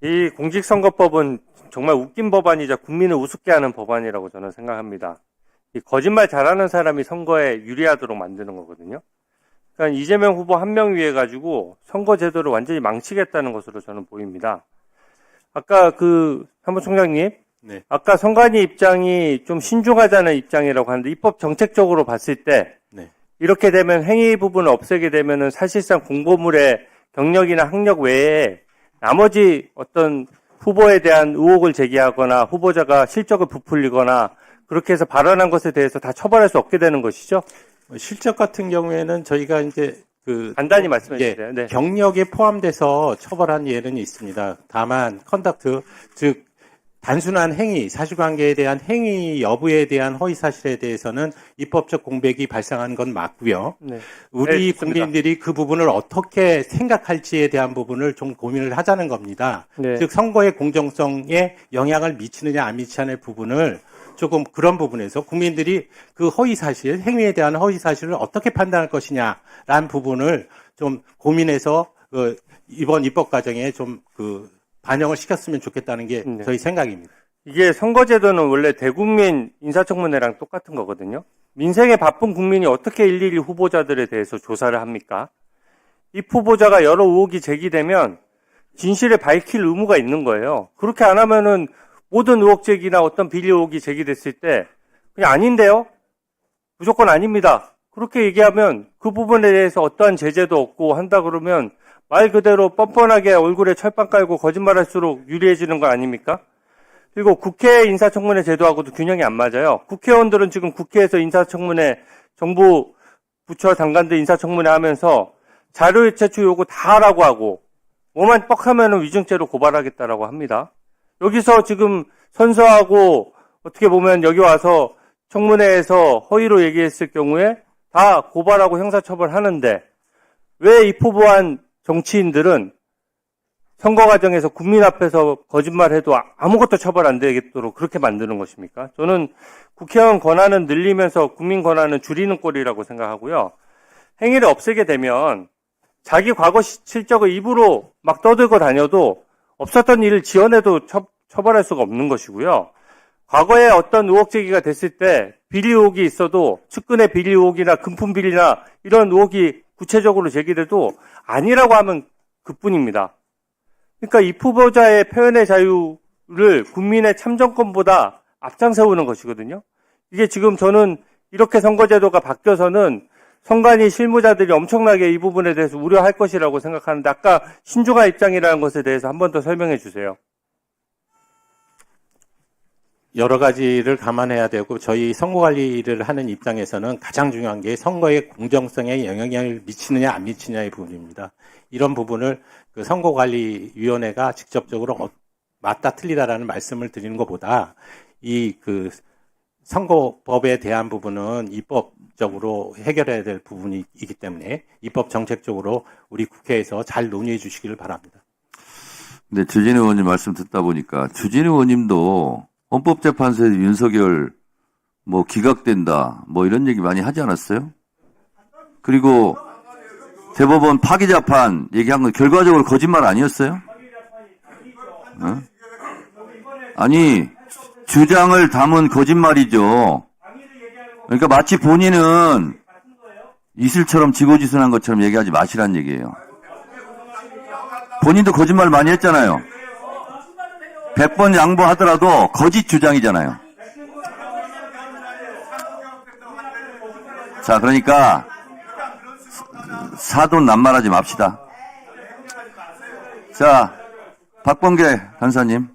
이 공직선거법은 정말 웃긴 법안이자 국민을 우습게 하는 법안이라고 저는 생각합니다. 이 거짓말 잘하는 사람이 선거에 유리하도록 만드는 거거든요. 그러니까 이재명 후보 한 명 위해 가지고 선거 제도를 완전히 망치겠다는 것으로 저는 보입니다. 아까 사무총장님, 네. 아까 선관위 입장이 좀 신중하자는 입장이라고 하는데 입법 정책적으로 봤을 때 네. 이렇게 되면 행위 부분을 없애게 되면은 사실상 공보물의 경력이나 학력 외에 나머지 어떤 후보에 대한 의혹을 제기하거나 후보자가 실적을 부풀리거나 그렇게 해서 발언한 것에 대해서 다 처벌할 수 없게 되는 것이죠? 실적 같은 경우에는 저희가 이제 간단히 말씀해 주세요. 네. 경력에 포함돼서 처벌한 예는 있습니다. 다만 컨덕트, 즉 단순한 행위, 사실관계에 대한 행위 여부에 대한 허위사실에 대해서는 입법적 공백이 발생한 건 맞고요. 네. 우리 네, 국민들이 그 부분을 어떻게 생각할지에 대한 부분을 좀 고민을 하자는 겁니다. 네. 즉 선거의 공정성에 영향을 미치느냐 안 미치느냐의 부분을 조금 그런 부분에서 국민들이 그 허위사실, 행위에 대한 허위사실을 어떻게 판단할 것이냐라는 부분을 좀 고민해서 이번 입법 과정에 좀 반영을 시켰으면 좋겠다는 게 네. 저희 생각입니다. 이게 선거제도는 원래 대국민 인사청문회랑 똑같은 거거든요. 민생에 바쁜 국민이 어떻게 일일이 후보자들에 대해서 조사를 합니까? 이 후보자가 여러 의혹이 제기되면 진실을 밝힐 의무가 있는 거예요. 그렇게 안 하면은 모든 의혹 제기나 어떤 비리 의혹이 제기됐을 때 그냥 아닌데요? 무조건 아닙니다. 그렇게 얘기하면 그 부분에 대해서 어떠한 제재도 없고 한다 그러면 말 그대로 뻔뻔하게 얼굴에 철판 깔고 거짓말할수록 유리해지는 거 아닙니까? 그리고 국회 인사청문회 제도하고도 균형이 안 맞아요. 국회의원들은 지금 국회에서 인사청문회, 정부 부처 장관들 인사청문회 하면서 자료 제출 요구 다 하라고 하고 뭐만 뻑하면은 위증죄로 고발하겠다라고 합니다. 여기서 지금 선서하고 어떻게 보면 여기 와서 청문회에서 허위로 얘기했을 경우에 다 고발하고 형사처벌하는데 왜 입후보한 정치인들은 선거 과정에서 국민 앞에서 거짓말해도 아무것도 처벌 안 되겠도록 그렇게 만드는 것입니까? 저는 국회의원 권한은 늘리면서 국민 권한은 줄이는 꼴이라고 생각하고요. 행위를 없애게 되면 자기 과거 실적을 입으로 막 떠들고 다녀도 없었던 일을 지어내도 처벌할 수가 없는 것이고요. 과거에 어떤 의혹 제기가 됐을 때 비리 의혹이 있어도 측근의 비리 의혹이나 금품 비리나 이런 의혹이 구체적으로 제기돼도 아니라고 하면 그뿐입니다. 그러니까 이 후보자의 표현의 자유를 국민의 참정권보다 앞장세우는 것이거든요. 이게 지금 저는 이렇게 선거제도가 바뀌어서는 선관위 실무자들이 엄청나게 이 부분에 대해서 우려할 것이라고 생각하는데 아까 신중한 입장이라는 것에 대해서 한 번 더 설명해 주세요. 여러 가지를 감안해야 되고 저희 선거관리를 하는 입장에서는 가장 중요한 게 선거의 공정성에 영향을 미치느냐 안 미치느냐의 부분입니다. 이런 부분을 선거관리위원회가 직접적으로 맞다 틀리다라는 말씀을 드리는 것보다 선거법에 대한 부분은 입법적으로 해결해야 될 부분이기 때문에 입법 정책적으로 우리 국회에서 잘 논의해 주시기를 바랍니다. 네, 주진우 의원님 말씀 듣다 보니까 주진우 의원님도 헌법재판소에서 윤석열 기각된다 이런 얘기 많이 하지 않았어요? 그리고 대법원 파기재판 얘기한 건 결과적으로 거짓말 아니었어요? 어? 아니 주장을 담은 거짓말이죠. 그러니까 마치 본인은 이슬처럼 지고지순한 것처럼 얘기하지 마시란 얘기예요. 본인도 거짓말 많이 했잖아요. 100번 양보하더라도 거짓 주장이잖아요. 자, 그러니까 사돈 낱말하지 맙시다. 자, 박범계 간사님.